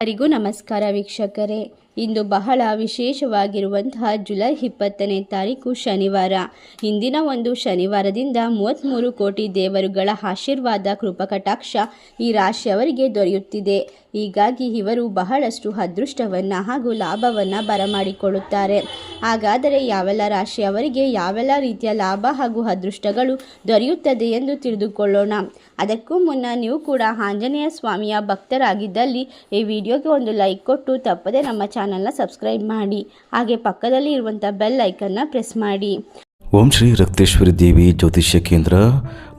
ಎಲ್ಲರಿಗೂ ನಮಸ್ಕಾರ ವೀಕ್ಷಕರೇ. ಇಂದು ಬಹಳ ವಿಶೇಷವಾಗಿರುವಂತಹ ಜುಲೈ 20ನೇ ತಾರೀಕು ಶನಿವಾರ. ಇಂದಿನ ಒಂದು ಶನಿವಾರದಿಂದ 33 ಕೋಟಿ ದೇವರುಗಳ ಆಶೀರ್ವಾದ ಕೃಪಕಟಾಕ್ಷ ಈ ರಾಶಿಯವರಿಗೆ ದೊರೆಯುತ್ತಿದೆ. ಹೀಗಾಗಿ ಇವರು ಬಹಳಷ್ಟು ಅದೃಷ್ಟವನ್ನು ಹಾಗೂ ಲಾಭವನ್ನು ಬರಮಾಡಿಕೊಳ್ಳುತ್ತಾರೆ. ಹಾಗಾದರೆ ಯಾವೆಲ್ಲ ರಾಶಿಯವರಿಗೆ ಯಾವೆಲ್ಲ ರೀತಿಯ ಲಾಭ ಹಾಗೂ ಅದೃಷ್ಟಗಳು ದೊರೆಯುತ್ತದೆ ಎಂದು ತಿಳಿದುಕೊಳ್ಳೋಣ. ಅದಕ್ಕೂ ಮುನ್ನ ನೀವು ಕೂಡ ಆಂಜನೇಯ ಸ್ವಾಮಿಯ ಭಕ್ತರಾಗಿದ್ದಲ್ಲಿ ಈ ವಿಡಿಯೋಗೆ ಒಂದು ಲೈಕ್ ಕೊಟ್ಟು ತಪ್ಪದೆ ನಮ್ಮ ಚಾನಲ್ನ ಸಬ್ಸ್ಕ್ರೈಬ್ ಮಾಡಿ. ಹಾಗೆ ಪಕ್ಕದಲ್ಲಿ ಇರುವಂಥ ಬೆಲ್ ಐಕನ್ನ ಪ್ರೆಸ್ ಮಾಡಿ. ಓಂ ಶ್ರೀ ರಕ್ತೇಶ್ವರಿ ದೇವಿ ಜ್ಯೋತಿಷ್ಯ ಕೇಂದ್ರ,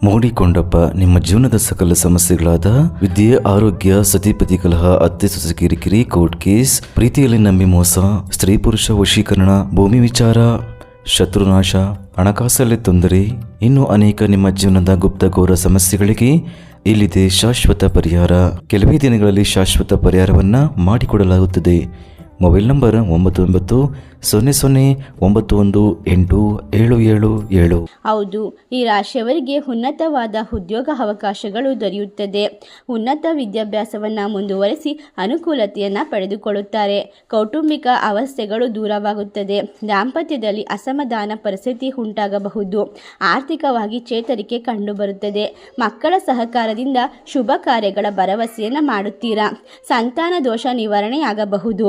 ಮೋಡಿಕೊಂಡಪ್ಪ. ನಿಮ್ಮ ಜೀವನದ ಸಕಲ ಸಮಸ್ಯೆಗಳಾದ ವಿದ್ಯೆ, ಆರೋಗ್ಯ, ಸತಿಪತಿ ಕಲಹ, ಅತ್ತೆ ಸೊಸೆ ಕಿರಿಕಿರಿ, ಕೋರ್ಟ್ ಕೇಸ್, ಪ್ರೀತಿಯಲ್ಲಿ ನಂಬಿ ಮೋಸ, ಸ್ತ್ರೀ ಪುರುಷ ವಶೀಕರಣ, ಭೂಮಿ ವಿಚಾರ, ಶತ್ರುನಾಶ, ಹಣಕಾಸಲ್ಲಿ ತೊಂದರೆ, ಇನ್ನೂ ಅನೇಕ ನಿಮ್ಮ ಜೀವನದ ಗುಪ್ತ ಘೋರ ಸಮಸ್ಯೆಗಳಿಗೆ ಇಲ್ಲಿದೆ ಶಾಶ್ವತ ಪರಿಹಾರ. ಕೆಲವೇ ದಿನಗಳಲ್ಲಿ ಶಾಶ್ವತ ಪರಿಹಾರವನ್ನು ಮಾಡಿಕೊಡಲಾಗುತ್ತದೆ. Mobile number 9900918777. ಹೌದು, ಈ ರಾಶಿಯವರಿಗೆ ಉನ್ನತವಾದ ಉದ್ಯೋಗ ಅವಕಾಶಗಳು ದೊರೆಯುತ್ತದೆ. ಉನ್ನತ ವಿದ್ಯಾಭ್ಯಾಸವನ್ನು ಮುಂದುವರಿಸಿ ಅನುಕೂಲತೆಯನ್ನು ಪಡೆದುಕೊಳ್ಳುತ್ತಾರೆ. ಕೌಟುಂಬಿಕ ಅವಸ್ಥೆಗಳು ದೂರವಾಗುತ್ತದೆ. ದಾಂಪತ್ಯದಲ್ಲಿ ಅಸಮಾಧಾನ ಪರಿಸ್ಥಿತಿ ಉಂಟಾಗಬಹುದು. ಆರ್ಥಿಕವಾಗಿ ಚೇತರಿಕೆ ಕಂಡುಬರುತ್ತದೆ. ಮಕ್ಕಳ ಸಹಕಾರದಿಂದ ಶುಭ ಕಾರ್ಯಗಳ ಭರವಸೆಯನ್ನು ಮಾಡುತ್ತೀರಾ. ಸಂತಾನ ದೋಷ ನಿವಾರಣೆಯಾಗಬಹುದು.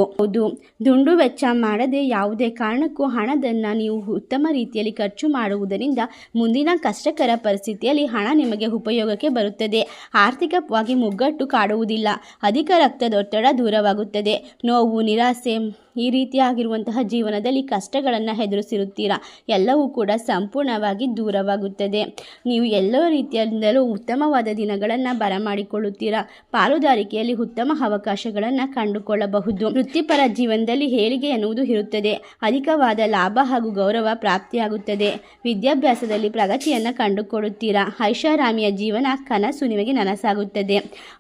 ದುಂಡು ವೆಚ್ಚ ಮಾಡದೆ ಯಾವುದೇ ಕಾರಣಕ್ಕೂ ಹಣದನ್ನು ನೀವು ಉತ್ತಮ ರೀತಿಯಲ್ಲಿ ಖರ್ಚು ಮಾಡುವುದರಿಂದ ಮುಂದಿನ ಕಷ್ಟಕರ ಪರಿಸ್ಥಿತಿಯಲ್ಲಿ ಹಣ ನಿಮಗೆ ಉಪಯೋಗಕ್ಕೆ ಬರುತ್ತದೆ. ಆರ್ಥಿಕವಾಗಿ ಮುಗ್ಗಟ್ಟು ಕಾಡುವುದಿಲ್ಲ. ಅಧಿಕ ರಕ್ತದೊತ್ತಡ ದೂರವಾಗುತ್ತದೆ. ನೋವು, ನಿರಾಸೆ, ಈ ರೀತಿಯಾಗಿರುವಂತಹ ಜೀವನದಲ್ಲಿ ಕಷ್ಟಗಳನ್ನು ಎದುರಿಸಿರುತ್ತೀರಾ. ಎಲ್ಲವೂ ಕೂಡ ಸಂಪೂರ್ಣವಾಗಿ ದೂರವಾಗುತ್ತದೆ. ನೀವು ಎಲ್ಲ ರೀತಿಯಿಂದಲೂ ಉತ್ತಮವಾದ ದಿನಗಳನ್ನು ಬರಮಾಡಿಕೊಳ್ಳುತ್ತೀರಾ. ಪಾಲುದಾರಿಕೆಯಲ್ಲಿ ಉತ್ತಮ ಅವಕಾಶಗಳನ್ನು ಕಂಡುಕೊಳ್ಳಬಹುದು. ವೃತ್ತಿಪರ ಜೀವನದಲ್ಲಿ ಏಳಿಗೆ ಎನ್ನುವುದು ಇರುತ್ತದೆ. ಅಧಿಕವಾದ ಲಾಭ ಹಾಗೂ ಗೌರವ ಪ್ರಾಪ್ತಿಯಾಗುತ್ತದೆ. ವಿದ್ಯಾಭ್ಯಾಸದಲ್ಲಿ ಪ್ರಗತಿಯನ್ನು ಕಂಡುಕೊಳ್ಳುತ್ತೀರಾ. ಐಷಾರಾಮಿಯ ಜೀವನ ಕನಸು ನಿಮಗೆ ನನಸಾಗುತ್ತದೆ.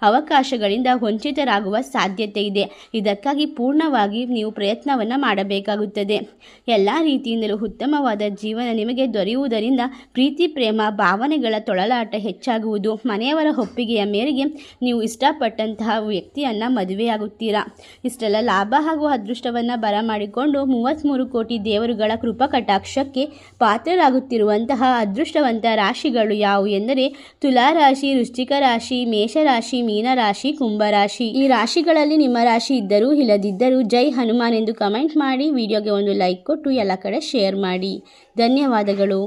ಅವಕಾಶಗಳಿಂದ ವಂಚಿತರಾಗುವ ಸಾಧ್ಯತೆ ಇದೆ. ಇದಕ್ಕಾಗಿ ಪೂರ್ಣವಾಗಿ ನೀವು ಪ್ರಯತ್ನವನ್ನು ಮಾಡಬೇಕಾಗುತ್ತದೆ. ಎಲ್ಲ ರೀತಿಯಿಂದಲೂ ಉತ್ತಮವಾದ ಜೀವನ ನಿಮಗೆ ದೊರೆಯುವುದರಿಂದ ಪ್ರೀತಿ, ಪ್ರೇಮ, ಭಾವನೆಗಳ ತೊಳಲಾಟ ಹೆಚ್ಚಾಗುವುದು. ಮನೆಯವರ ಒಪ್ಪಿಗೆಯ ಮೇರೆಗೆ ನೀವು ಇಷ್ಟಪಟ್ಟಂತಹ ವ್ಯಕ್ತಿಯನ್ನು ಮದುವೆಯಾಗುತ್ತೀರಾ. ಇಷ್ಟೆಲ್ಲ ಲಾಭ ಹಾಗೂ ಅದೃಷ್ಟವನ್ನು ಬರಮಾಡಿಕೊಂಡು 33 ಕೋಟಿ ದೇವರುಗಳ ಕೃಪಕಟಾಕ್ಷಕ್ಕೆ ಪಾತ್ರರಾಗುತ್ತಿರುವಂತಹ ಅದೃಷ್ಟವಂತ ರಾಶಿಗಳು ಯಾವುವು ಎಂದರೆ ತುಲಾರಾಶಿ, ವೃಶ್ಚಿಕ ರಾಶಿ, ಮೇಷರಾಶಿ, ಮೀನರಾಶಿ, ಕುಂಭರಾಶಿ. ಈ ರಾಶಿಗಳಲ್ಲಿ ನಿಮ್ಮ ರಾಶಿ ಇದ್ದರೂ ಇಲ್ಲದಿದ್ದರೂ ಜೈ ಹನುಮಾನ್ ಎಂದು ಕಮೆಂಟ್ ಮಾಡಿ. ವಿಡಿಯೋಗೆ ಒಂದು ಲೈಕ್ ಕೊಟ್ಟು ಎಲ್ಲ ಕಡೆ ಶೇರ್ ಮಾಡಿ. ಧನ್ಯವಾದಗಳು.